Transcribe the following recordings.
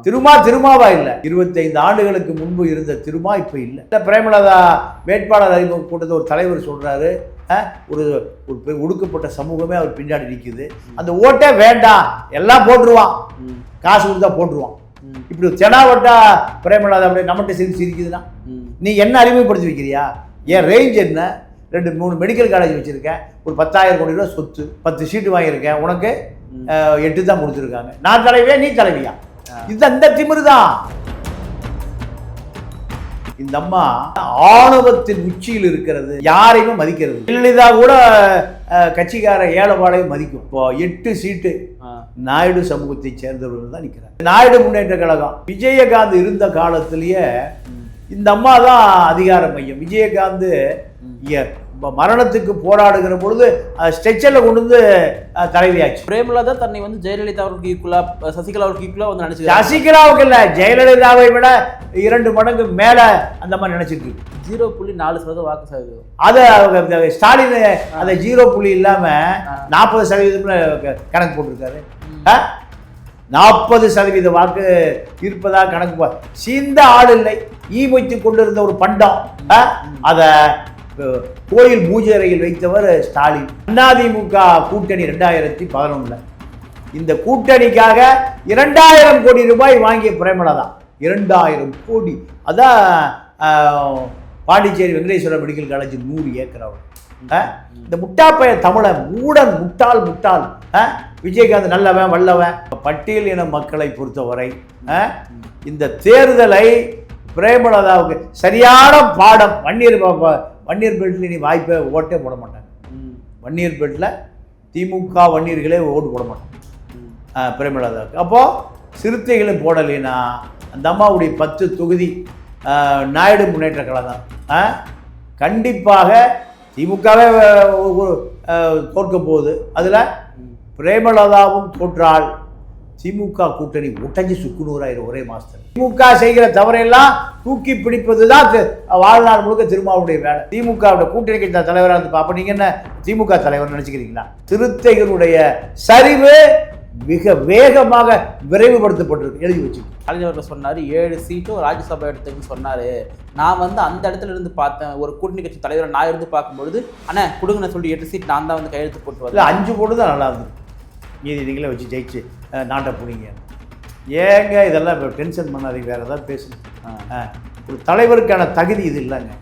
திருமாவா இல்லை. 25 ஆண்டுகளுக்கு முன்பு இருந்த திருமா இப்போ இல்லை. பிரேமலதா வேட்பாளர் அறிமுக கூட்டத்தை ஒரு தலைவர் சொல்றாரு, ஒரு ஒடுக்கப்பட்ட சமூகமே அவர் பின்னாடி நிற்குது, அந்த ஓட்டே வேண்டாம் எல்லாம் போட்டுருவான், காசு கொடுத்தா போட்டுருவான். இப்படி தெனாவட்டா பிரேமலதா அப்படியே நம்மகிட்ட சிரிக்குதுன்னா நீ என்ன அறிமுகப்படுத்தி வைக்கிறியா? என் ரேஞ்ச் என்ன? 2-3 மெடிக்கல் காலேஜ் வச்சுருக்கேன், ஒரு 10,000 கோடி ரூபா சொத்து, 10 சீட்டு வாங்கியிருக்கேன், உனக்கு 8 தான் கொடுத்துருக்காங்க. நான் தலைவியா நீ தலைவியா? இந்த திமிரு தான். இந்த அம்மா ஆணவத்தின் உச்சியில் இருக்கிறது, யாரையுமே மதிக்கிறது. ஜெயலலிதா கூட கட்சிக்கார ஏழைபாளையும் மதிக்கும். இப்போ 8 சீட்டு நாயுடு சமூகத்தை சேர்ந்தவர்கள் தான் நிற்கிறாங்க. நாயுடு முன்னேற்ற கழகம் விஜயகாந்த் இருந்த காலத்திலேயே இந்த அம்மா தான் அதிகார மையம். விஜயகாந்த் மரணத்துக்கு போராடுகிற பொழுது ஸ்ட்ரெச்சரில் கொண்டு வந்து தலைவியாச்சு. பிரேமலதா தன்னை வந்து ஜெயலலிதா அவருக்கு ஈக்குவலா, சசிகலா அவருக்கு ஈக்குவலா வந்து நினைச்சு, சசிகலாவுக்கு இல்லை, ஜெயலலிதாவை விட 2 மடங்கு மேல அந்த மாதிரி நினைச்சிட்டு இருக்கு. 0.4% வாக்கு சதவீதம். அதை ஸ்டாலின் அதை 0 இல்லாம 40% கணக்கு போட்டிருக்காரு. 40% வாக்கு இருப்பதா கணக்கு. சீந்த ஆள் இல்லை, ஈமைத்து கொண்டிருந்த ஒரு பண்டம், அதை கோயில் பூஜை அறையில் வைத்தவர் ஸ்டாலின். அதிமுக கூட்டணி 2011 இந்த கூட்டணிக்காக 2000 கோடி ரூபாய் வாங்கிய பிரேமலதா. 2000 கோடி. அதான் Pondicherry Venkateswara medical college 100 acre. அவர் இந்த முட்டாப்பைய தமிழை மூடன் முட்டாள் விஜயகாந்த் நல்லவன் வல்லவன். பட்டியல் இன மக்களை பொறுத்தவரை இந்த தேர்தலை பிரேமலதாவுக்கு சரியான பாடம். வன்னியர் பெல்ட்டில் நீ வாய்ப்பை ஓட்டே போட மாட்டாங்க. வன்னியர் பெல்ட்டில் திமுக வன்னியர்களே ஓட்டு போட மாட்டாங்க பிரேமலதாவுக்கு. அப்போது சிறுத்தைகளை போடலைன்னா அந்த அம்மாவுடைய 10 தொகுதி நாயுடு முன்னேற்ற கழகம் கண்டிப்பாக திமுகவே தோற்க போகுது. அதில் பிரேமலதாவும் தோற்றால் திமுக கூட்டணி ஒட்டஞ்சி சுக்குநூறாயிரம் ஒரே மாதத்தில். திமுக செய்கிற தவறையெல்லாம் தூக்கி பிடிப்பது தான் வாழ்நாள் முழுக்க திருமாவுடைய வேலை. திமுக கூட்டணி கட்சி தலைவராக இருந்து அப்போ நீங்கள் என்ன திமுக தலைவர் நினச்சிக்கிறீங்களா? சிறுத்தைகளுடைய சரிவு மிக வேகமாக விரைவுபடுத்தப்பட்டிருக்கு. எழுதி வச்சு கலைஞர்கள் சொன்னார் 7 சீட்டும் ராஜ்யசபா எடுத்துன்னு சொன்னார். நான் வந்து அந்த இடத்துல இருந்து பார்த்தேன், ஒரு கூட்டணி கட்சி தலைவரை நான் இருந்து பார்க்கும்பொழுது அண்ணா கொடுங்கன்னு சொல்லி 8 சீட் நான் தான் வந்து கையெழுத்து போட்டு வரல. 5 போட்டு தான் நல்லா இருந்தது. மீதி நீங்களே வச்சு ஜெயிச்சு நாட்டை புனிங்க. ஏங்க இதெல்லாம் இப்போ டென்ஷன் பண்ணாதீங்க, வேறு ஏதாவது பேசணும். ஒரு தலைவருக்கான தகுதி இது இல்லைங்க.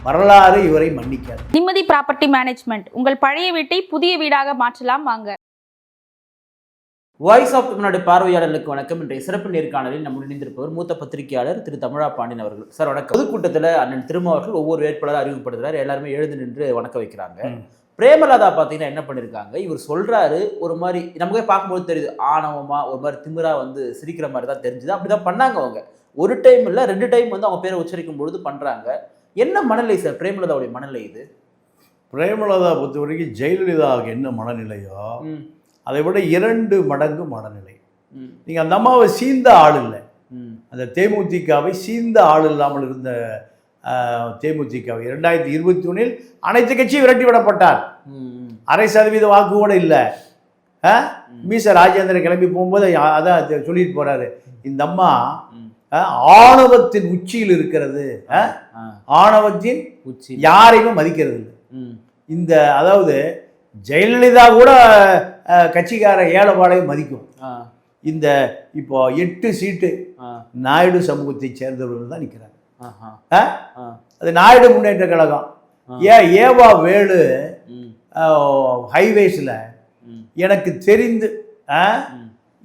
வரலாறு இவரை மன்னிக்காது. நிம்மதி ப்ராப்பர்ட்டி மேனேஜ்மெண்ட் உங்கள் பழைய வீட்டை புதிய வீடாக மாற்றலாம் வாங்க. வாய்ஸ் ஆஃப் தமிழ்நாடு பார்வையாளர்களுக்கு வணக்கம். இன்றைய சிறப்பு நேர்காணலில் நம்ம இணைந்திருப்பவர் மூத்த பத்திரிகையாளர் திரு தமிழா பாண்டியன் அவர்கள். சார் வணக்கம். பொதுக்கூட்டத்தில் அண்ணன் திருமாவர்கள் ஒவ்வொரு வேட்பாளராக அறிமுகப்படுத்துறாரு, எல்லாருமே எழுந்து நின்று வணக்க வைக்கிறாங்க. பிரேமலதா பார்த்தீங்கன்னா என்ன பண்ணியிருக்காங்க, இவர் சொல்கிறாரு ஒரு மாதிரி நமக்கே பார்க்கும்போது தெரியுது, ஆணவமா ஒரு மாதிரி திமிரா வந்து சிரிக்கிற மாதிரி தான் தெரிஞ்சுது. அப்படி தான் பண்ணாங்க அவங்க. ஒரு டைம் இல்லை 2 டைம் வந்து அவங்க பேரை உச்சரிக்கும் பொழுது பண்ணுறாங்க. என்ன மனநிலை சார் பிரேமலதாவுடைய மனநிலை இது? பிரேமலதா பொறுத்த வரைக்கும் ஜெயலலிதாவுக்கு என்ன மனநிலையோ அதை விட 2 மடங்கு மனநிலை. நீங்கள் அந்த அம்மாவை சீந்த ஆள் இல்லை, அந்த தேமுதிகவை சீந்த ஆள் இல்லாமல் இருந்த தேமுதிகவை 2021 அனைத்து கட்சியும் விரட்டி விடப்பட்டார். 0.5% வாக்கு கூட இல்லை. மீச ராஜேந்திரன் கிளம்பி போகும்போது அதான் சொல்லிட்டு போறாரு, இந்த அம்மா ஆணவத்தின் உச்சியில் இருக்கிறது, ஆணவத்தின் உச்சி, யாரையுமே மதிக்கிறது இல்லை. இந்த அதாவது ஜெயலலிதா கூட கட்சிக்கார ஏழைபாளையும் மதிக்கும். இந்த இப்போ 8 சீட்டு நாயுடு சமூகத்தை சேர்ந்தவர்கள் தான் நிற்கிறாங்க. அது நாயுடு முன்னேற்ற கழகம். ஏவா வேலு ஹைவேஸில் எனக்கு தெரிந்து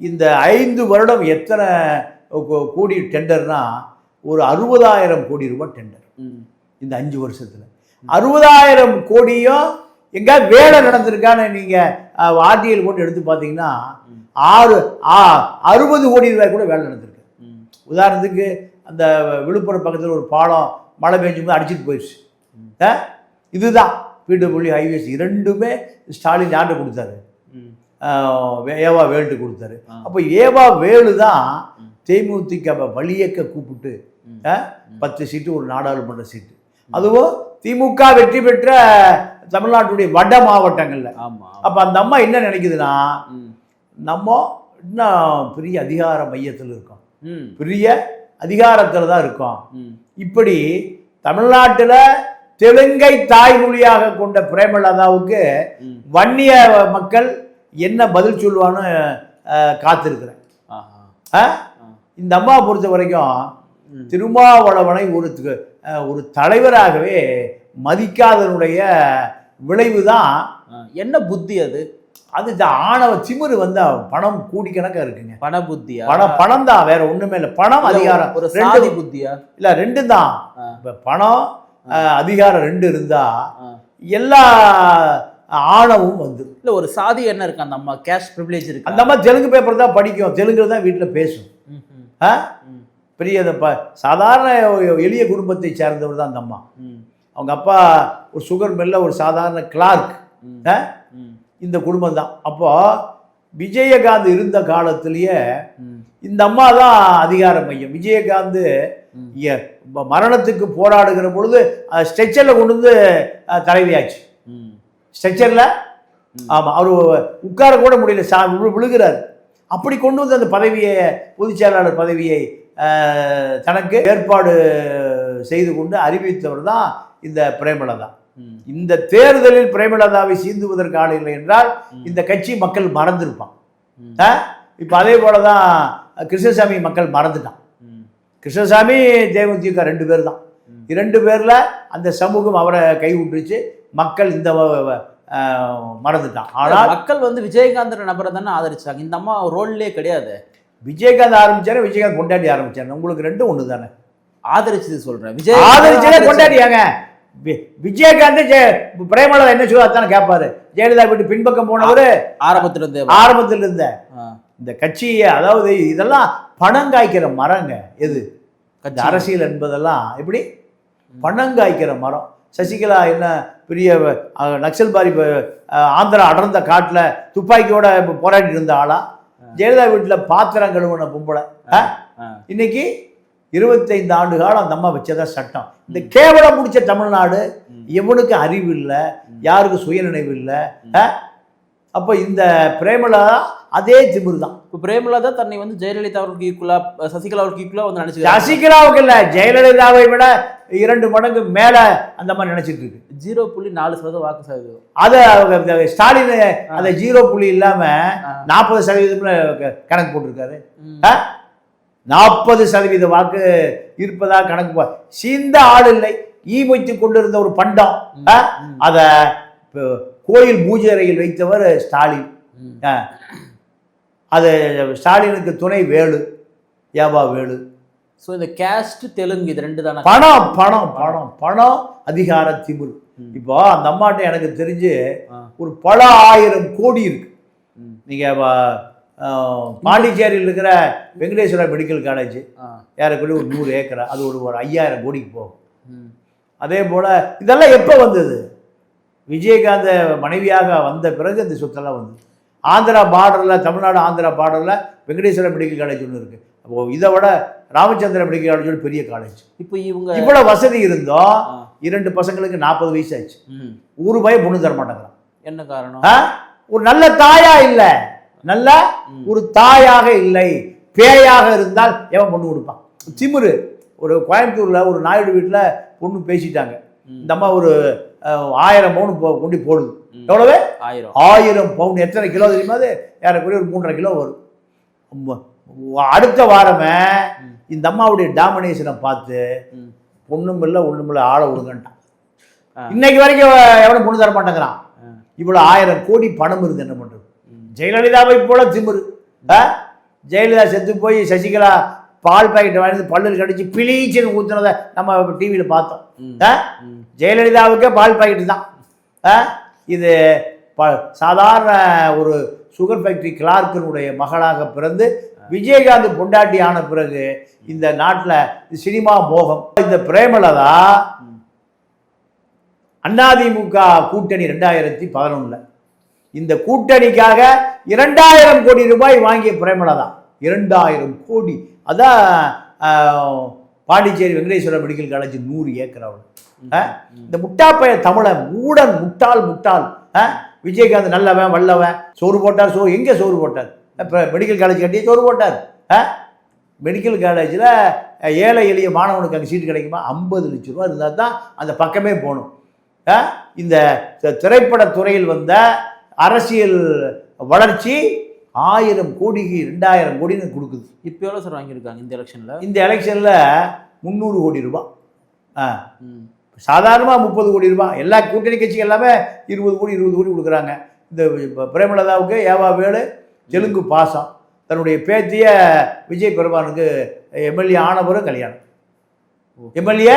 இந்த 5 வருடம் எத்தனை கோடி டெண்டர்னா ஒரு 60,000 கோடி ரூபாய் டெண்டர். இந்த 5 வருஷத்தில் 60,000 கோடியும் எங்க வேலை நடந்திருக்கான்னு நீங்கள் ஆர்டிஎல் போட்டு எடுத்து பார்த்தீங்கன்னா 60 கோடி ரூபாய் கூட வேலை நடந்திருக்கு. உதாரணத்துக்கு அந்த விழுப்புரம் பக்கத்தில் ஒரு பாலம் மழை பெஞ்சும் போது அடிச்சுட்டு போயிடுச்சு. இதுதான் பிடபிள்யூ ஹைவேஸ். 2மே ஸ்டாலின் யார்கிட்ட கொடுத்தாரு? ஏவா வேலுட்டு கொடுத்தாரு. அப்போ ஏவா வேலு தான் தேமுதிக வழியக்க கூப்பிட்டு 10 சீட்டு ஒரு நாடாளுமன்ற சீட்டு, அதுவும் திமுக வெற்றி பெற்ற தமிழ்நாட்டுடைய வட மாவட்டங்கள்ல. அப்போ அந்த அம்மா என்ன நினைக்குதுன்னா, நம்ம இன்னும் பெரிய அதிகார மையத்தில் இருக்கோம், பெரிய அதிகாரத்தில் தான் இருக்கோம். ம். இப்படி தமிழ்நாட்டில் தெலுங்கை தாய்மொழியாக கொண்ட பிரேமலதாவுக்கு ம். வன்னிய மக்கள் என்ன பதில் சொல்லுவான்னு காத்திருக்கிறேன். ஆஹா. இந்த அம்மா பொறுத்த வரைக்கும் ம். திருமாவளவனை ஒரு தலைவராகவே மதிக்காதனுடைய விளைவு தான். என்ன புத்தி அது? அது இந்த ஆணவ திமிரு வந்து பணம் கோடிக்கணக்காக இருக்குங்க. பண புத்தியா? பணம் தான், வேற ஒண்ணுமே இல்லை. பணம் அதிகாரம் ஒரு சாதி புத்தியா? இல்ல, ரெண்டும் தான். இப்ப பணம் அதிகாரம் ரெண்டு இருந்தா எல்லா ஆணவமும் வந்து. இல்ல ஒரு சாதி என்ன இருக்கு? அந்த அம்மா கேஷ் ப்ரிவிலேஜ் இருக்கு. அந்த அம்மா தெலுங்கு பேப்பர் தான் படிக்கும், தெலுங்குல தான் வீட்டுல பேசும். பெரிய சாதாரண எளிய குடும்பத்தை சேர்ந்தவர் தான் அந்த அம்மா. அவங்க அப்பா ஒரு சுகர் மில்ல ஒரு சாதாரண கிளார்க். இந்த குடும்பம் தான். அப்போ விஜயகாந்த் இருந்த காலத்திலேயே இந்த அம்மா தான் அதிகார மையம். விஜயகாந்த் மரணத்துக்கு போராடுகிற பொழுது ஸ்ட்ரெச்சர்ல கொண்டு வந்து தலைவியாச்சு. ஸ்ட்ரெச்சர்ல ஆமா, அவரு உட்கார கூட முடியல, விழுகிறார். அப்படி கொண்டு வந்து அந்த பதவியை, பொதுச் செயலாளர் பதவியை தனக்கு ஏற்பாடு செய்து கொண்டு அறிவித்தவர் தான் இந்த பிரேமலதா. இந்த தேர்தலில் பிரேமலதாவை சீந்துவதற்கு ஆள் இல்லை என்றால் இந்த கட்சி மக்கள் மறந்துருப்பான். இப்ப அதே போலதான் கிருஷ்ணசாமி மக்கள் மறந்துட்டான். கிருஷ்ணசாமி தேமுதிக 2 பேர் தான். 2 பேர்ல அந்த சமூகம் அவரை கை விட்டுருச்சு, மக்கள் இந்த மறந்துட்டான். ஆனால் மக்கள் வந்து விஜயகாந்த் நபரை தானே ஆதரிச்சாங்க. இந்த அம்மா ரோல்லே கிடையாது. விஜயகாந்த் ஆரம்பிச்சாரு, விஜயகாந்த் கொண்டாடி ஆரம்பிச்சாரு. உங்களுக்கு ரெண்டும் ஒண்ணு தானே. ஆதரிச்சது சொல்றேன். ஆதரிச்சதே கொண்டாடியாங்க. விஜயகாந்த் பிரேமலதா என்ன சொல்லுவா தானே கேட்பாரு. ஜெயலலிதா வீட்டு பின்பக்கம் போனவரு ஆரம்பத்துல இருந்த இந்த கட்சியை, அதாவது இதெல்லாம் பணம் காய்க்கிற மரங்க. எது அரசியல் என்பதெல்லாம் எப்படி பணம் காய்க்கிற மரம். சசிகலா என்ன பெரிய நக்சல் பாரி ஆந்திரா அடர்ந்த காட்டுல துப்பாக்கியோட போராடிட்டு இருந்த ஆளா? ஜெயலலிதா வீட்டுல பாத்திரம் கழுவுன பொம்பளை. இன்னைக்கு 25 ஆண்டு காலம் அந்த அம்மா வச்சதா சட்டம். இந்த கேவலம் முடிச்ச தமிழ்நாடு, எவனுக்கு அறிவு இல்லை, யாருக்கு சுயநினைவு இல்லை. அப்போ இந்த பிரேமலதா அதே திமிரு தான். இப்போ பிரேமலதா தன்னை வந்து ஜெயலலிதா அவருக்கு ஈக்குவலா, சசிகலா அவருக்கு ஈக்குவலா வந்து நினைச்சு, சசிகலாவுக்கு இல்லை, ஜெயலலிதாவை விட 2 மடங்கு மேல அந்த மாதிரி நினைச்சிட்டு இருக்கு. 0.4% வாக்கு சதவீதம். அதை ஸ்டாலின் அதை 0 இல்லாம 40% கணக்கு போட்டிருக்காரு. 40% வாக்கு இருப்பதா கணக்கு. சீந்த ஆள் இல்லை, ஈ வைத்து கொண்டிருந்த ஒரு பண்டம். அத கோயில் பூஜை அறையில் வைத்தவர் ஸ்டாலின். அது ஸ்டாலினுக்கு துணை வேலு, ஏவா வேலு. ஸோ இந்த கேஸ்ட் தெலுங்கு இது 2 தானே. பணம் பணம் பணம் பணம் அதிகார திமிரு. இப்போ அந்த அம்மாட்ட எனக்கு தெரிஞ்சு ஒரு பல 1000 கோடி இருக்கு. நீங்க பாண்டிச்சேரியில் இருக்கிற வெங்கடேஸ்வரா மெடிக்கல் காலேஜ் ஏறக்குறைய ஒரு 100 ஏக்கரா, அது ஒரு 5000 கோடிக்கு போகும். அதே போல இதெல்லாம் எப்போ வந்தது? விஜயகாந்த் மனைவியாக வந்த பிறகு இந்த சொத்தெல்லாம் வந்து ஆந்திரா பார்டரில், தமிழ்நாடு ஆந்திரா பார்டரில் வெங்கடேஸ்வரா மெடிக்கல் காலேஜ் ஒன்று இருக்குது. அப்போ இதை விட ராமச்சந்திர மெடிக்கல் காலேஜ் ஒரு பெரிய காலேஜ். இப்போ இவங்க இவ்வளோ வசதி இருந்தோம், 2 பசங்களுக்கு 40 வயசு ஆச்சு. ஒரு பையன் பொண்ணு தர மாட்டேங்கிறான். என்ன காரணம்? ஒரு நல்ல தாயா இல்லை, நல்ல ஒரு தாயாக இல்லை. பேயாக இருந்தால் எவன் பொண்ணு கொடுப்பான்? திமிரு. ஒரு கோயம்புத்தூர்ல ஒரு நாயுடு வீட்டில் பொண்ணு பேசிட்டாங்க. இந்த அம்மா ஒரு 1000 பவுன் கொண்டு போடுது. எவ்வளவு? 1000 பவுன். எத்தனை கிலோ தெரியுமா? அது ஏறக்குறைய ஒரு 3.5 கிலோ வரும். அடுத்த வாரமே இந்த அம்மாவுடைய டாமினேஷனை பார்த்து பொண்ணும் இல்லை ஒண்ணும் இல்லை, ஆளை விடுங்கன்ட்டான். இன்னைக்கு வரைக்கும் எவனும் பொண்ணு தர மாட்டேங்கிறான். இவ்வளவு 1000 கோடி பணம் இருந்து என்ன பண்றது? ஜெயலலிதாவை போல திமிரு. ஜெயலலிதா செத்து போய் சசிகலா பால் பாக்கெட் வாங்கி பல்லில் கடிச்சு பிளீச்சுன்னு ஊத்துனதை நம்ம டிவியில பார்த்தோம். ஜெயலலிதாவுக்கே பால் பாக்கெட் தான். இது சாதாரண ஒரு சுகர் ஃபேக்டரி கிளார்க்கினுடைய மகளாக பிறந்து விஜயகாந்த் பொண்டாட்டி ஆன பிறகு இந்த நாட்டில் சினிமா மோகம். இந்த பிரேமலதா அதிமுக கூட்டணி 2011 இந்த கூட்டணிக்காக 2000 கோடி ரூபாய் வாங்கிய பிரேமலதா. 2000 கோடி. அதான் Pondicherry Venkateswara medical college 100 acre. இந்த முட்டாப்பைய தமிழை மூடன் முட்டாள் விஜயகாந்த் நல்லவன் வல்லவன், சோறு போட்டார். எங்க சோறு போட்டார்? மெடிக்கல் காலேஜ் கட்டி சோறு போட்டார். மெடிக்கல் காலேஜில் ஏழை எளிய மாணவனுக்கு அங்கே சீட்டு கிடைக்குமா? 50 லட்ச ரூபா இருந்தால் தான் அந்த பக்கமே போகணும். இந்த திரைப்படத் துறையில் வந்த அரசியல் வளர்ச்சி 1000 கோடிக்கு 2000 கோடின்னு கொடுக்குது. இப்போ எவ்வளோ சார் வாங்கியிருக்காங்க இந்த எலெக்ஷனில்? இந்த எலெக்ஷனில் 300 கோடி ரூபாய். சாதாரணமாக 30 கோடி ரூபாய். எல்லா கூட்டணி கட்சிகள் எல்லாமே 20 கோடி 20 கோடி கொடுக்குறாங்க. இந்த பிரேமலதாவுக்கு ஏவா வேலு தெலுங்கு பாசம், தன்னுடைய பேத்திய விஜய் பெருமானுக்கு எம்எல்ஏ ஆன பிறகு கல்யாணம். எம்எல்ஏ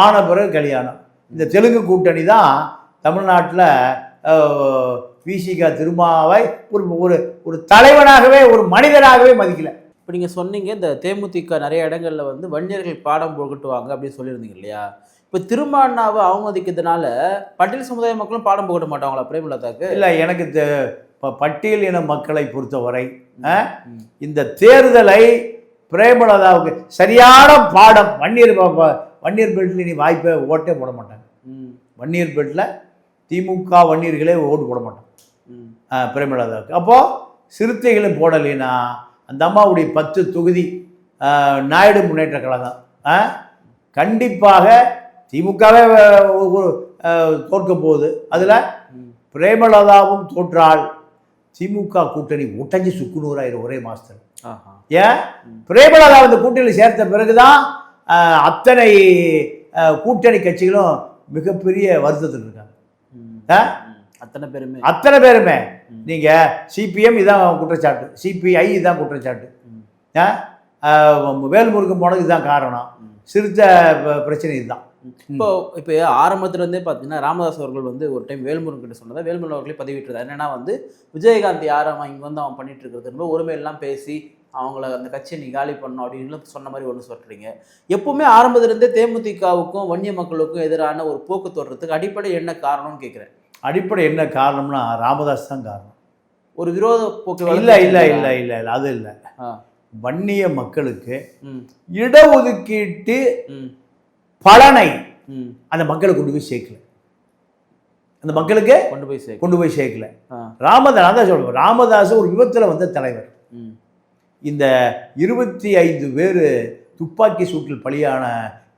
ஆன பிறகு கல்யாணம். இந்த தெலுங்கு கூட்டணி தான் தமிழ்நாட்டில் விசிகா திருமாவை ஒரு ஒரு தலைவனாகவே ஒரு மனிதனாகவே மதிக்கல. இப்போ நீங்கள் சொன்னீங்க இந்த தேமுதிக நிறைய இடங்களில் வந்து வன்னியர்கள் பாடம் புகட்டுவாங்க அப்படின்னு சொல்லியிருந்தீங்க இல்லையா? இப்போ திருமாண்ணாவை அவமதிக்கிறதுனால பட்டியல் சமுதாய மக்களும் பாடம் புகட்ட மாட்டாங்களா பிரேமலதாக்கு? இல்லை, எனக்கு பட்டியல் இன மக்களை பொறுத்தவரை இந்த தேர்தலை பிரேமலதாவுக்கு சரியான பாடம். வன்னியர் பெல்ட்டில் நீ வாய்ப்பை ஓட்டே போட மாட்டாங்க. வன்னியர் பெல்ட்டில் திமுக வன்னியர்களே ஓட்டு போட மாட்டாங்க பிரேமலதாவுக்கு. அப்போது சிறுத்தைகளை போடலைன்னா அந்த அம்மாவுடைய 10 தொகுதி நாயுடு முன்னேற்ற கழகம் கண்டிப்பாக திமுகவே தோற்க போகுது. அதில் பிரேமலதாவும் தோற்றால் திமுக கூட்டணி ஒட்டஞ்சி சுக்குநூறாயிரம் ஒரே மாதத்தில். ஏன் பிரேமலதா இந்த கூட்டணியில் சேர்த்த பிறகுதான் அத்தனை கூட்டணி கட்சிகளும் மிகப்பெரிய வருத்தத்தில் இருக்காங்க. அத்தனை பேருமே நீங்க சிபிஎம் இதான் குற்றச்சாட்டு, சிபிஐ இதான் குற்றச்சாட்டு, வேல்முருகன் போனது இதுதான் காரணம், சிறுத்த பிரச்சனை இதுதான். இப்போ ஆரம்பத்துலேருந்தே பார்த்தீங்கன்னா ராமதாஸ் அவர்கள் வந்து ஒரு டைம் வேல்முருகன் கிட்ட சொன்னதா வேல்முருகன் அவர்களே பதிவிட்டுருந்தார். என்னன்னா வந்து விஜயகாந்த் யாரும் இங்கே வந்து அவன் பண்ணிட்டு இருக்கிறது ஒருமையெல்லாம் பேசி அவங்கள அந்த கட்சியை நீ காலி பண்ணணும் அப்படின்னு சொன்ன மாதிரி ஒன்று சொல்கிறீங்க. எப்பவுமே ஆரம்பத்திலேருந்தே தேமுதிகவுக்கும் வன்னிய மக்களுக்கும் எதிரான ஒரு போக்கு தோற்றத்துக்கு அடிப்படை என்ன காரணம்னு கேட்குறேன். அடிப்படை என்ன காரணம்னா ராமதாஸ் தான் காரணம். ஒரு விரோத போக்கு இல்லை இல்லை இல்லை இல்லை இல்லை அது இல்லை. வன்னிய மக்களுக்கு இடஒதுக்கீட்டு பலனை அந்த மக்களுக்கு கொண்டு போய் சேர்க்கல. அந்த மக்களுக்கு கொண்டு போய் சேர்க்கல. ராமதாஸ் தான் சொல்லுவோம், ராமதாஸ் ஒரு விபத்தில் வந்த தலைவர். இந்த 25 பேர் துப்பாக்கி சூட்டில் பலியான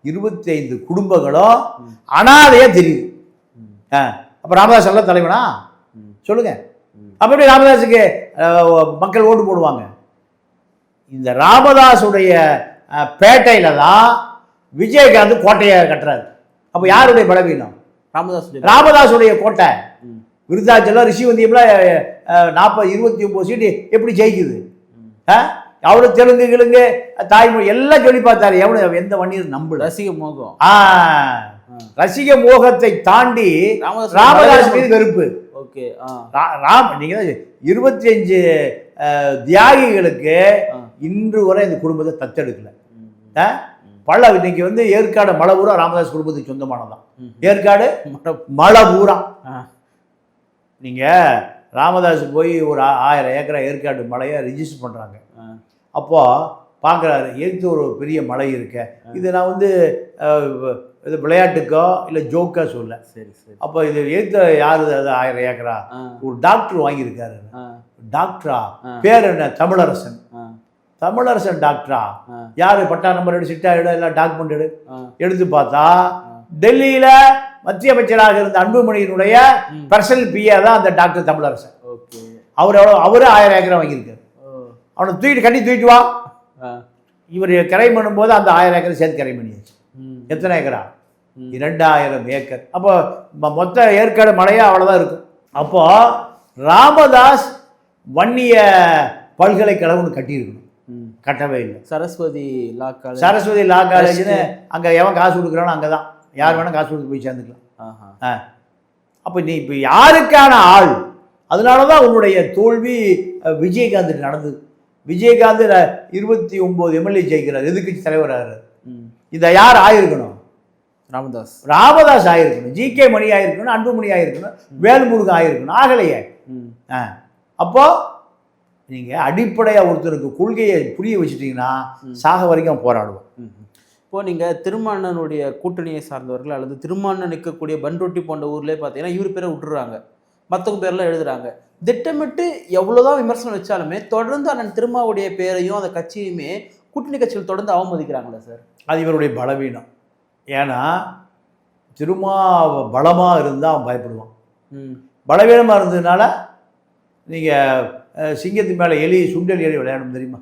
25 குடும்பங்களும் அனாதையா தெரியுது. அப்ப ராமதாஸ் எல்லாம் தலைவனா சொல்லுங்க? அப்ப எப்படி ராமதாஸுக்கு மக்கள் ஓட்டு போடுவாங்க? இந்த ராமதாஸுடைய பேட்டையில தான் விஜயகாந்த் கோட்டையை கட்டுறாரு. அப்ப யாருடைய பலவீனம்? ராமதாஸுடைய கோட்டை. விருத்தாச்சலம் ரிஷிவந்தியம்லாம் 29 சீட்டு எப்படி ஜெயிக்குது? அவ்வளோ தெலுங்கு கிழங்கு தாய்மொழி எல்லாம் சொல்லி பார்த்தாரு. எவ்வளோ எந்த வன்னியர் நம்பல. ரசிக மோகம். ரசிக மோகத்தை தாண்டி ராமதாஸ் மீது வெறுப்பு. ஓகே. நீங்க 25 தியாகிகளுக்கு இன்று வரை இந்த குடும்பத்தை தத்தெடுக்கல. பல இன்னைக்கு வந்து ஏற்காடு மலை பூரா ராமதாஸ் குடும்பத்துக்கு சொந்தமானதான். ஏற்காடு மலை பூரா நீங்க ராமதாஸ் போய் ஒரு 1000 ஏக்கரா ஏற்காடு மலையை ரிஜிஸ்டர் பண்ணுறாங்க. அப்போது பார்க்குறாரு, எதுக்கு ஒரு பெரிய மலை இருக்க, இது நான் வந்து இது விளையாட்டுக்கோ இல்லை ஜோக்கா சொல்ல. சரி சரி. அப்போ இது எதுக்கு யார் அது 1000 ஏக்கரா? ஒரு டாக்டர் வாங்கியிருக்காரு. டாக்டரா? பேர் என்ன? தமிழரசன். தமிழரசன் டாக்டரா? யார்? பட்டா நம்பர் எடு, சிட்டா எடு, எல்லாம் டாக்குமெண்ட் எடு. எடுத்து பார்த்தா டெல்லியில் மத்திய அமைச்சராக இருந்த அன்புமணியினுடைய பர்சனல் பிஏ தான் அந்த டாக்டர் தமிழரசன். அவரு 1000 ஏக்கரா வாங்கியிருக்காரு. அவனை கட்டி தூக்கிட்டு வா. இவர் கரை பண்ணும்போது அந்த 1000 ஏக்கரை சேர்த்து கரை பண்ணியாச்சு. எத்தனை ஏக்கரா? 2000 ஏக்கர். அப்போ மொத்த ஏற்காடு மலையா அவ்வளோதான் இருக்கும். அப்போ ராமதாஸ் வன்னிய பல்கலைக்கழகம்னு கட்டியிருக்கணும், கட்டவே இல்லை. சரஸ்வதி லா காலேஜ்னு அங்கே எவன் காசு கொடுக்குறானோ அங்கே தான் யார் வேணால் காசு கொடுத்து போய் சேர்ந்துக்கலாம். அப்போ நீ இப்போ யாருக்கான ஆள்? அதனால தான் உன்னுடைய தோல்வி விஜயகாந்த் நடந்தது. விஜயகாந்த் 29 எம்எல்ஏ ஜெயிக்கிறார், எதிர்க்கட்சி தலைவராகிறார். இந்த யார் ஆயிருக்கணும்? ராமதாஸ் ஆயிருக்கணும், ஜிகே மணி ஆயிருக்கணும், அன்புமணி ஆயிருக்கணும், வேல்முருகன் ஆயிருக்கணும். ஆகலையே. அப்போ நீங்க அடிப்படையா ஒருத்தருக்கு கொள்கையை புரிய வச்சுட்டீங்கன்னா சாக வரைக்கும் போராடுவோம். இப்போ நீங்கள் திருமாண்ணனுடைய கூட்டணியை சார்ந்தவர்கள் அல்லது திருமாண்ணன் நிற்கக்கூடிய பன்ருட்டி போன்ற ஊர்லேயே பார்த்தீங்கன்னா இவர் பேரை விட்டுறாங்க, மற்றவங்க பேரெல்லாம் எழுதுறாங்க. திட்டமிட்டு எவ்வளோதான் விமர்சனம் வச்சாலுமே தொடர்ந்து அண்ணன் திருமாவுடைய பேரையும் அந்த கட்சியுமே கூட்டணி கட்சிகள் தொடர்ந்து அவமதிக்கிறாங்களே சார். அது இவருடைய பலவீனம். ஏன்னா திருமா பலமாக இருந்தால் அவன் பயப்படுவான். பலவீனமாக இருந்ததுனால நீங்கள் சிங்கத்து மேலே எலி சுண்டல் எலி விளையாடணும் தெரியுமா?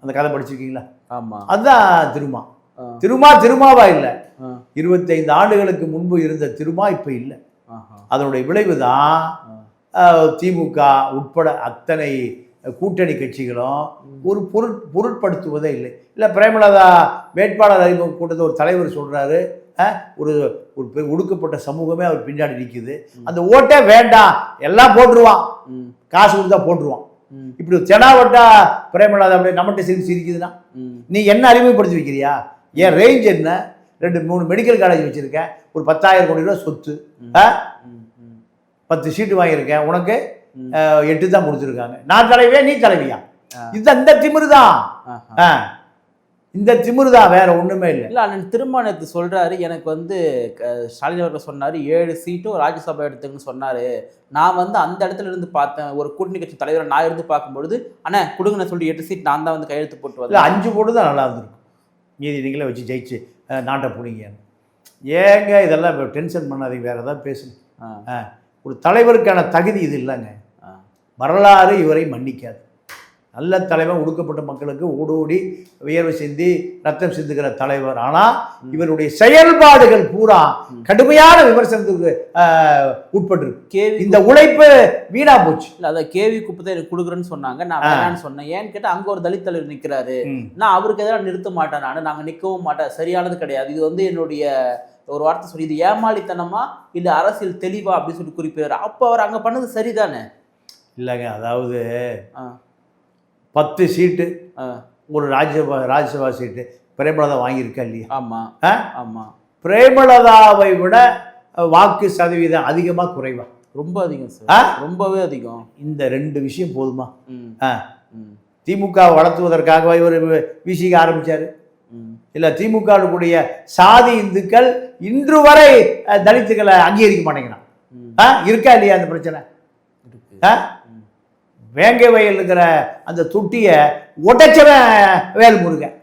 அந்த கதை படிச்சிருக்கீங்களா? ஆமாம். அதுதான் திருமாவா இல்லை. 25 ஆண்டுகளுக்கு முன்பு இருந்த திருமா இப்போ இல்லை. அதனுடைய விளைவு தான் திமுக உட்பட அத்தனை கூட்டணி கட்சிகளும் ஒரு பொருட்படுத்துவதே இல்லை. இல்லை பிரேமலதா வேட்பாளர் அறிமுக கூட்டத்தை ஒரு தலைவர் சொல்கிறாரு, ஒரு ஒரு ஒடுக்கப்பட்ட சமூகமே அவர் பின்னாடி நிற்குது, அந்த ஓட்டே வேண்டாம் எல்லாம் போட்டுருவான், காசு கொடுத்தா போட்டுருவான். இப்படி தெனாவட்டா பிரேமலதா அப்படியே நம்மகிட்ட சிரிக்குதுன்னா நீ என்ன அறிமுகப்படுத்தி வைக்கிறியா? என் ரேஞ்ச் என்ன? 2-3 மெடிக்கல் காலேஜ் வச்சுருக்கேன், ஒரு 10,000 கோடி ரூபா சொத்து, 10 சீட்டு வாங்கியிருக்கேன், உனக்கு 8 தான் கொடுத்துருக்காங்க, நான் தலைவியா நீ தலைவியா? இதுதான் இந்த திமிரு தான். இந்த திமிரு தான், வேற ஒண்ணுமே இல்லை. இல்லை அண்ணன் திருமாவளவன் சொல்றாரு, எனக்கு வந்து ஸ்டாலின் அவர்கள் சொன்னாரு 7 சீட்டும் ராஜ்யசபா எடுத்துன்னு சொன்னாரு. நான் வந்து அந்த இடத்துல இருந்து பார்த்தேன், ஒரு கூட்டணி கட்சி தலைவரை நான் இருந்து பார்க்கும்பொழுது அண்ணா கொடுங்கன்னு சொல்லி 8 சீட் நான் தான் வந்து கையெழுத்து போட்டு வரல. 5 போட்டு தான் நல்லா இருந்திருக்கும், மீதி நீங்களே வச்சு ஜெயிச்சு நாட்டை பிடிங்க. ஏங்க இதெல்லாம் டென்ஷன் பண்ணாதீங்க, வேற ஏதாவது பேசுங்க. ஒரு தலைவருக்கான தகுதி இது இல்லைங்க. வரலாறு இவரை மன்னிக்காது. நல்ல தலைவர், ஒடுக்கப்பட்ட மக்களுக்கு ஓடோடி வியர்வை சிந்தி ரத்தம் சிந்துகிற தலைவர். ஆனால் இவருடைய செயல்பாடுகள் பூரா கடுமையான விமர்சனத்துக்கு உட்பட்டு இந்த உழைப்பு வீணா போச்சு. இல்லை அதை கேவி குப்பத்தை எனக்கு கொடுக்குறேன்னு சொன்னாங்க, நான் வேணான்னு சொன்னேன். ஏன்னு கேட்டால் அங்கே ஒரு தலித் தலைவர் நிற்கிறாரு, நான் அவருக்கு எதாவது நிறுத்த மாட்டேன், நாங்கள் நிற்கவும் மாட்டேன், சரியானது கிடையாது. இது வந்து என்னுடைய ஒரு வார்த்தை சொல்லி, இது ஏமாளித்தனமா இல்லை அரசியல் தெளிவா அப்படின்னு சொல்லி குறிப்பிடுறாரு. அப்போ அவர் அங்கே பண்ணது சரிதானே? இல்லைங்க, அதாவது 10 சீட்டு ஒரு ராஜ்யசபா சீட்டு பிரேமலதா வாங்கியிருக்கா இல்லையா? ஆமாம் ஆமாம். பிரேமலதாவை விட வாக்கு சதவீதம் அதிகமா குறைவா? ரொம்ப அதிகம் சார், ரொம்பவே அதிகம். இந்த 2 விஷயம் போதுமா? திமுக வளர்த்துவதற்காக இவர் வீசிக்க ஆரம்பிச்சாரு. இல்ல திமுகவுடைய சாதி இந்துக்கள் இன்று வரை தலித்துக்களை அங்கீகரிக்க மாட்டேங்கிறான். இருக்கா இல்லையா அந்த பிரச்சனை? வேங்கை வயல் இருக்கிற அந்த தொட்டியை உடைச்சவன் வேல்முருகன்,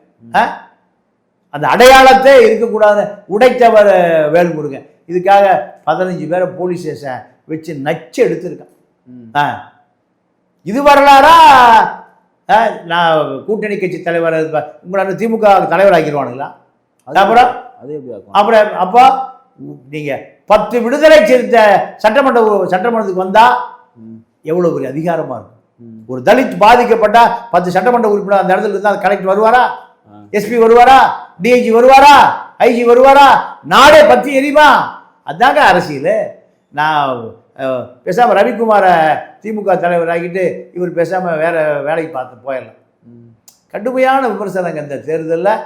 அந்த அடையாளத்தை இருக்கக்கூடாது உடைத்தவர் வேல்முருகன். இதுக்காக 15 பேரை போலீஸ் ஸ்டேஷன் வச்சு நச்சு எடுத்திருக்கான். இது வரலாறா? நான் கூட்டணி கட்சி தலைவர் உங்களை திமுக தலைவர் ஆக்கிடுவானுங்களா? அப்புறம் அப்புறம் அப்போ நீங்க 10 விடுதலை சிறுத்தை சட்டமன்றத்துக்கு வந்தா எவ்வளவு பெரிய அதிகாரமா இருக்கும். ஒரு தலித் பாதிக்கப்பட்டா 10 சட்டமன்ற உறுப்பினர் அந்த இடத்துல இருந்தா கலெக்டர் வருவாரா? எஸ்பி வருவாரா? டிஐஜி வருவாரா? ஐஜி வருவாரா? நாடே பத்தி எரியுமா? அதாங்க அரசியல். நான் பேசாம ரவிக்குமாரை திமுக தலைவர் ஆகிட்டு இவர் பேசாம வேற வேலைக்கு பார்த்து போயிடலாம். கடுமையான விமர்சனங்க இந்த தேர்தலில்.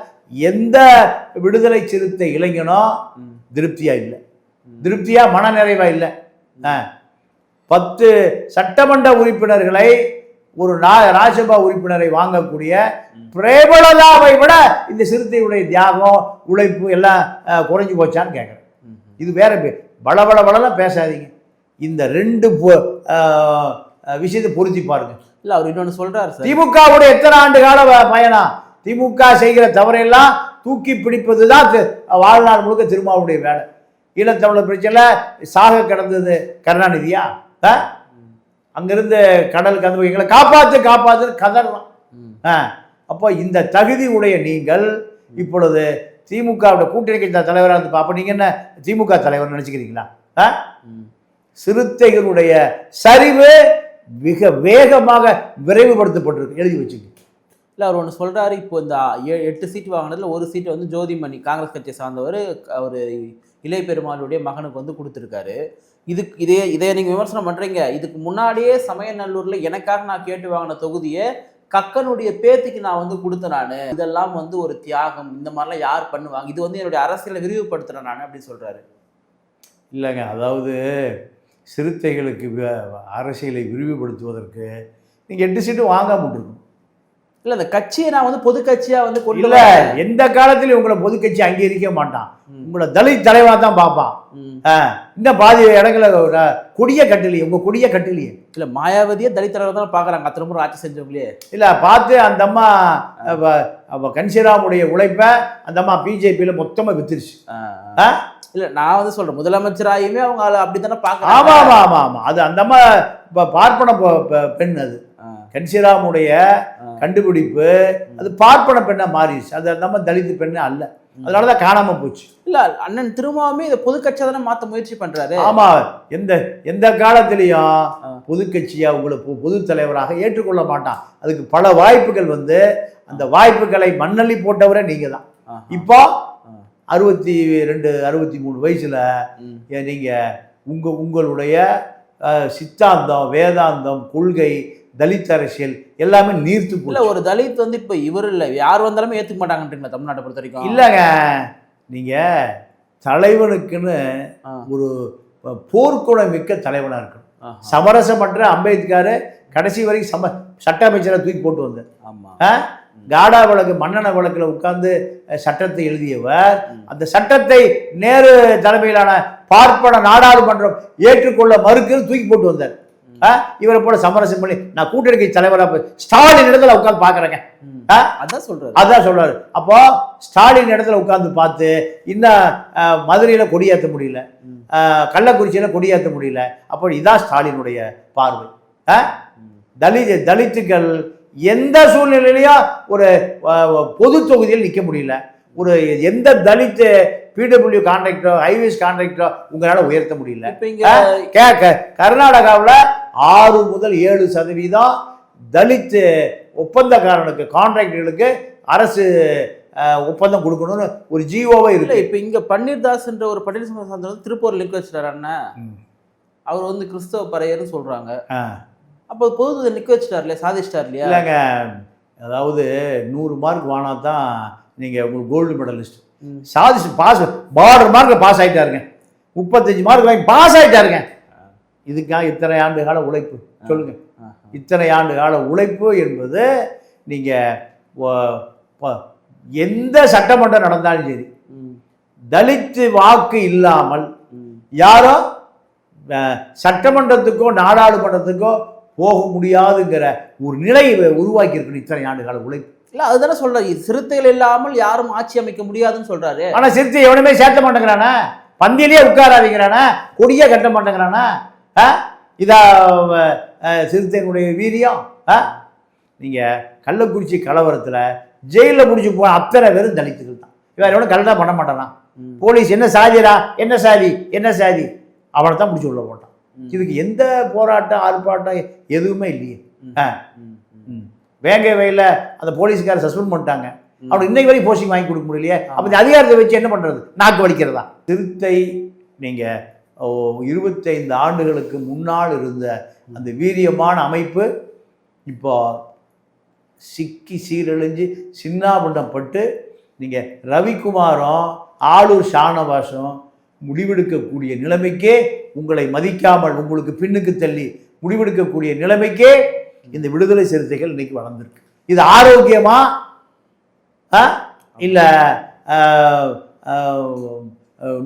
எந்த விடுதலை சிறுத்தை இளைஞனோ திருப்தியா இல்லை, திருப்தியா மனநிறைவா இல்லை. 10 சட்டமன்ற உறுப்பினர்களை ஒரு ராஜ்யசபா உறுப்பினரை வாங்கக்கூடிய பிரேமலதாவை விட இந்த சிறுத்தையுடைய தியாகம் உழைப்பு எல்லாம் குறைஞ்சு போச்சான்னு கேட்குறேன். இது வேற பலபலலாம் பேசாதீங்க. இந்த 2 விஷயத்தை பொருத்தி பாருங்க. இல்லை அவர் இன்னொன்று சொல்றாரு சார், திமுகவுடைய எத்தனை ஆண்டு கால பயணம், திமுக செய்கிற தவறையெல்லாம் தூக்கி பிடிப்பது தான் வாழ்நாள் முழுக்க திருமாவுடைய வேலை. ஈழத்தமிழர் பிரச்சனை சாக கிடந்தது கருணாநிதியா? அங்கிருந்து கடல் கதவு எங்களை காப்பாற்று கதறலாம். அப்போ இந்த தகுதி உடைய நீங்கள் இப்பொழுது திமுகவுடைய கூட்டணி கட்சி தலைவராக இருந்து அப்போ நீங்க என்ன திமுக தலைவர் நினைச்சுக்கிறீங்களா? சிறுத்தைகளுடைய சரிவு மிக வேகமாக விரைவுபடுத்தப்பட்டிருக்கு, எழுதி வச்சுக்க. இல்லை அவர் ஒன்று சொல்றாரு, இப்போ இந்த 8 சீட் வாங்கினதுல 1 சீட்டு வந்து ஜோதிமணி காங்கிரஸ் கட்சியை சார்ந்தவர் அவர் இளைய பெருமாளுடைய மகனுக்கு வந்து கொடுத்துருக்காரு. இதை நீங்கள் விமர்சனம் பண்ணுறீங்க. இதுக்கு முன்னாடியே சமயநல்லூரில் எனக்காக நான் கேட்டு வாங்கின தொகுதியை கக்கனுடைய பேத்திக்கு நான் வந்து கொடுத்தேன். நான் இதெல்லாம் வந்து ஒரு தியாகம், இந்த மாதிரிலாம் யார் பண்ணுவாங்க, இது வந்து என்னுடைய அரசியலை விரிவுபடுத்துகிறேன் நான் அப்படின்னு சொல்கிறாரு. இல்லைங்க, அதாவது சிறுத்தைகளுக்கு அரசியலை விரிவுபடுத்துவதற்கு நீங்கள் 8 சீட்டு வாங்காம விட்டுருக்கணும். இல்ல அந்த கட்சியை நான் வந்து பொது கட்சியா வந்து கொண்டு இல்ல எந்த காலத்திலயும் உங்களை பொது கட்சி அங்கீகரிக்க மாட்டான். உங்களை தலித் தலைவா தான் பார்ப்பான். இந்த பாதி இடங்களை கொடிய கட்டலையே, உங்க கொடிய கட்டலையே. இல்ல மாயாவதியே தலித் தலைவர் தான் பாக்குறாங்க அத்தனை முறை ஆட்சி செஞ்சவங்களே. இல்ல பார்த்து அந்த அம்மா கன்சிராமுடைய உழைப்ப அந்த அம்மா பிஜேபியில மொத்தமா வித்துருச்சு. இல்ல நான் வந்து சொல்றேன் முதலமைச்சராயுமே அவங்க அப்படித்தானே பாக்குறாங்க. ஆமா ஆமா ஆமா ஆமா அது அந்த அம்மா பார்ப்பன பெண். அது கன்சிராமுடைய கண்டுபிடிப்பு அது பார்ப்பன பெண்ணா மாறிடுச்சு. அது அந்த அம்மா தலித் பெண்ணு அல்ல. அதனாலதான் காணாம போச்சு. இல்ல அண்ணன் திரும்பவுமே இதை பொது கட்சியா தானே மாத்த முயற்சி பண்றாரு. ஆமா எந்த காலத்திலையும் பொது கட்சியா உங்களை பொது தலைவராக ஏற்றுக்கொள்ள மாட்டான். அதுக்கு பல வாய்ப்புகள் வந்து அந்த வாய்ப்புகளை மண்ணள்ளி போட்டவரே நீங்க தான். இப்போ 62 63 வயசுல நீங்க உங்களுடைய சித்தாந்தம் வேதாந்தம் கொள்கை தலித் அரசியல் எல்லாமே நீர்த்து போல. ஒரு தலித் வந்து இப்ப இவர் இல்ல யார் வந்தாலுமே ஏத்துக்க மாட்டாங்கன்றீங்களா தமிழ்நாட்டை பொறுத்த வரைக்கும்? இல்லங்க நீங்க தலைவனுக்குன்னு ஒரு போர்க்குணம் மிக்க தலைவனா இருக்கணும். சமரசம் பண்ற அம்பேத்கர் கடைசி வரைக்கும் சட்ட அமைச்சரை தூக்கி போட்டு வந்தார். ஆமா காடா வழக்கு மன்னன வழக்குல உட்கார்ந்து சட்டத்தை எழுதியவர் அந்த சட்டத்தை நேரு தலைமையிலான பார்ப்பன நாடாளுமன்றம் ஏற்றுக்கொள்ள மறுக்குன்னு தூக்கி போட்டு வந்தார். இவரை போல சமரசம் பண்ணி நான் கூட்டணி தலைவராக ஸ்டாலின் இடத்துல உட்கார்ந்து பாக்குறேங்க. அதான் சொல்றாரு. அப்போ ஸ்டாலின் இடத்துல உட்கார்ந்து பார்த்து இன்னும் மதுரையில கொடியேற்ற முடியல, கள்ளக்குறிச்சியில கொடியேற்ற முடியல. அப்போ இதான் ஸ்டாலினுடைய பார்வை. தலித்துக்கள் எந்த சூழ்நிலையிலையும் ஒரு பொது தொகுதியில் நிற்க முடியல. ஒரு எந்த தலித் பிடபிள்யூ கான்ட்ராக்டரோ ஹைவேஸ் கான்ட்ராக்டரோ உங்களால உயர்த்த முடியல. கர்நாடகாவில் 6 முதல் 7% தலித் ஒப்பந்தக்காரனுக்கு கான்ட்ராக்டர்களுக்கு அரசு ஒப்பந்தம் கொடுக்கணும்னு ஒரு ஜிஓவே இருக்கு. இப்ப இங்க பன்னீர்தாஸ்ன்ற ஒரு பன்னீர்செல்வம் சார்ந்தவர் திருப்பூர் லிங்க் வச்சிட்டாரு அண்ணன். அவர் வந்து கிறிஸ்தவ பறையர்னு சொல்றாங்க. அப்போ பொது நிக்க வச்சுட்டார்லையா, சாதிச்சிட்டார் இல்லையா? இல்லைங்க, அதாவது 100 மார்க் வாங்கினா தான் நீங்கள் உங்களுக்கு கோல்டு மெடலிஸ்ட். சாதிச்சு பார்டர் மார்க்கில் பாஸ் ஆகிட்டாருங்க. 35 மார்க் வாங்கி பாஸ் ஆகிட்டாருங்க. இதுக்காக இத்தனை ஆண்டு கால உழைப்பு சொல்லுங்க. இத்தனை ஆண்டு கால உழைப்பு என்பது நீங்கள் எந்த சட்டமன்றம் நடந்தாலும் சரி தலித் வாக்கு இல்லாமல் யாரோ சட்டமன்றத்துக்கோ நாடாளுமன்றத்துக்கோ போக முடியாதுங்கிற ஒரு நிலை உருவாக்கி இருக்கணும் இத்தனை ஆண்டு கால உழைப்பு. இல்ல அதுதானே சொல்றாரு, சிறுத்தைகள் இல்லாமல் யாரும் ஆட்சி அமைக்க முடியாதுன்னு சொல்றாரு. ஆனா சிறுத்தை எவனுமே சேர்த்த மாட்டேங்கிறானா, பந்தியிலேயே உட்காராதீங்கிறானா, கொடியே கட்ட மாட்டேங்கிறானா. இதா சிறுத்தைகளுடைய வீரியம். நீங்க கள்ளக்குறிச்சி கலவரத்துல ஜெயிலில் முடிச்சு போன அத்தனை பேரும் தலித்துகள் தான். இவன் எவனும் கரெக்டாக பண்ண மாட்டானா. போலீஸ் என்ன சாதிடா, என்ன சாதி என்ன சாதி, அவனை தான் முடிச்சு உள்ள போட்டான். இதுக்கு எந்த போராட்டம் ஆர்ப்பாட்டம் எதுவுமே இல்லையே. வேங்கை வயலில் அந்த போலீஸ்கார சஸ்பெண்ட் பண்ணிட்டாங்க. அவனுக்கு இன்னைக்கு வரைக்கும் போஸ்டிங் வாங்கி கொடுக்க முடியலையே. அப்போ இந்த அதிகாரத்தை வச்சு என்ன பண்ணுறது, நாக்கு வலிக்கிறதா? சிறுத்தை நீங்கள் 25 ஆண்டுகளுக்கு முன்னால் இருந்த அந்த வீரியமான அமைப்பு இப்போ சிக்கி சீரழிஞ்சு சின்னாபண்டப்பட்டு நீங்கள் ரவிக்குமாரும் ஆளூர் ஷானவாசும் முடிவெடுக்கக்கூடிய நிலைமைக்கே, உங்களை மதிக்காமல் உங்களுக்கு பின்னுக்கு தள்ளி முடிவெடுக்கக்கூடிய நிலைமைக்கே இந்த விடுதலை சிறுத்தைகள் இன்னைக்கு வளர்ந்துருக்கு. இது ஆரோக்கியமா இல்லை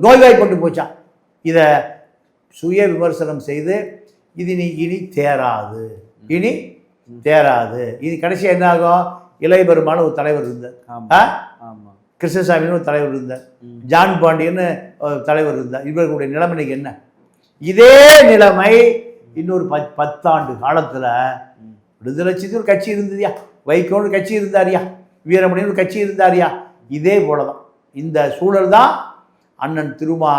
நோய்வாய்ப்பட்டு போச்சா? இதை சுய விமர்சனம் செய்து இது இனி தேராது, இனி தேராது. இது கடைசியாக என்ன ஆகும்? இளையபெருமான ஒரு தலைவர் இருந்தார், கிருஷ்ணசாமின்னு ஒரு தலைவர் இருந்தார், ஜான் பாண்டியன்னு தலைவர் இருந்தார். இவர்களுடைய நிலைமை என்ன? இதே நிலைமை இன்னொரு 10 ஆண்டு காலத்தில் விடுதலை சிறுத்தைகள் ஒரு கட்சி இருந்ததுயா, வைகோன்னு கட்சி இருந்தாரியா, வீரமணின்னு ஒரு கட்சி இருந்தாரியா. இதே போல தான் இந்த சூழல் தான் அண்ணன் திருமா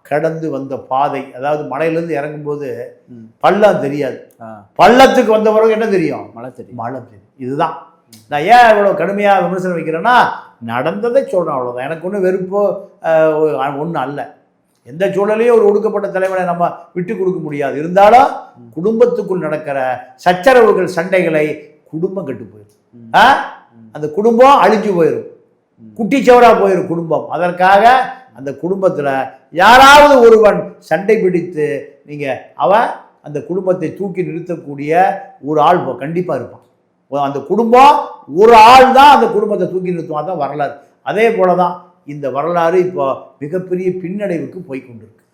கடந்து வந்த பாதை. அதாவது மலையிலேருந்து இறங்கும்போது பள்ளம் தெரியாது, பள்ளத்துக்கு வந்த பிறகு என்ன தெரியும்? மழை தெரியும், மழை தெரியும். இதுதான் நான் ஏன் இவ்வளோ கடுமையாக விமர்சனம் வைக்கிறேன்னா, நடந்ததை சொல்கிறேன், அவ்வளோதான். எனக்கு ஒன்றும் வெறுப்போ ஒன்றும் அல்ல. எந்த சூழலையும் ஒரு ஒடுக்கப்பட்ட தலைவனை நம்ம விட்டு கொடுக்க முடியாது. இருந்தாலும் குடும்பத்துக்குள் நடக்கிற சச்சரவுகள் சண்டைகளை குடும்பம் கெட்டு போயிடும், அந்த குடும்பம் அழிஞ்சு போயிடும், குட்டிச்சவரா போயிடும் குடும்பம். அதற்காக அந்த குடும்பத்தில் யாராவது ஒருவன் சண்டை பிடித்து அவன் அந்த குடும்பத்தை தூக்கி நிறுத்தக்கூடிய ஒரு ஆள் கண்டிப்பாக இருப்பான். அந்த குடும்பம் ஒரு ஆள் தான் அந்த குடும்பத்தை தூக்கி நிறுத்தும். அதான் வரலாறு. அதே போல தான் இந்த வரலாறு இப்போ மிகப்பெரிய பின்னடைவுக்கு போய் கொண்டிருக்கு.